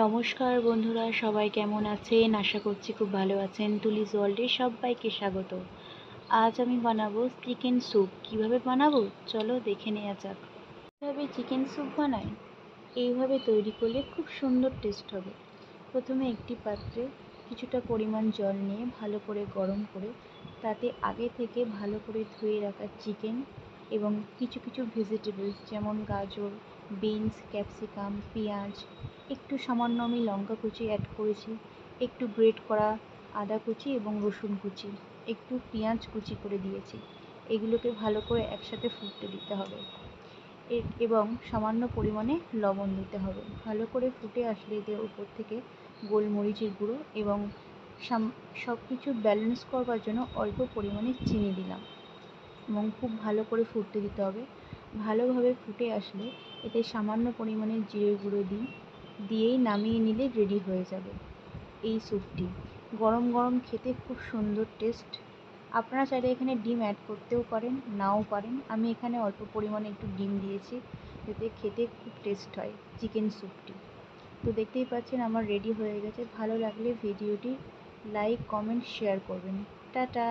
নমস্কার বন্ধুরা, সবাই কেমন আছেন? আশা করছি খুব ভালো আছেন। তুলিস ওয়ার্ল্ডে সবাইকে স্বাগত। আজ আমি বানাবো চিকেন স্যুপ। কিভাবে বানাবো চলো দেখে নেওয়া যাক। কিভাবে চিকেন স্যুপ বানাই, এইভাবে তৈরি করলে খুব সুন্দর টেস্ট হবে। প্রথমে একটি পাত্রে কিছুটা পরিমাণ জল নিয়ে ভালো করে গরম করে তাতে আগে থেকে ভালো করে ধুয়ে রাখা চিকেন এবং কিছু কিছু ভেজিটেবলস যেমন গাজর, বিনস, ক্যাপসিকাম, পেঁয়াজ, একটু সামান্য আমি লঙ্কা কুচি অ্যাড করেছি, একটু গ্রেট করা আদা কুচি এবং রসুন কুচি, একটু পেঁয়াজ কুচি করে দিয়েছি। এগুলোকে ভালো করে একসাথে ফুটতে দিতে হবে এবং সামান্য পরিমাণে লবণ দিতে হবে। ভালো করে ফুটে আসলে এতে উপর থেকে গোলমরিচের গুঁড়ো এবং সব কিছু ব্যালেন্স করবার জন্য অল্প পরিমাণে চিনি দিলাম এবং খুব ভালো করে ফুটতে দিতে হবে। ভালোভাবে ফুটে আসলে এতে সামান্য পরিমাণে জিরে গুঁড়ো দিয়েই নামিয়ে নিলে রেডি হয়ে যাবে এই স্যুপটি। গরম গরম খেতে খুব সুন্দর টেস্ট। আপনারা চাইলে এখানে ডিম অ্যাড করতেও পারেন, নাও পারেন। আমি এখানে অল্প পরিমাণে একটু ডিম দিয়েছি, এতে খেতে খুব টেস্ট হয় চিকেন স্যুপটি। তো দেখতেই পাচ্ছেন আমার রেডি হয়ে গেছে। ভালো লাগলে ভিডিওটি লাইক, কমেন্ট, শেয়ার করবেন। টাটা।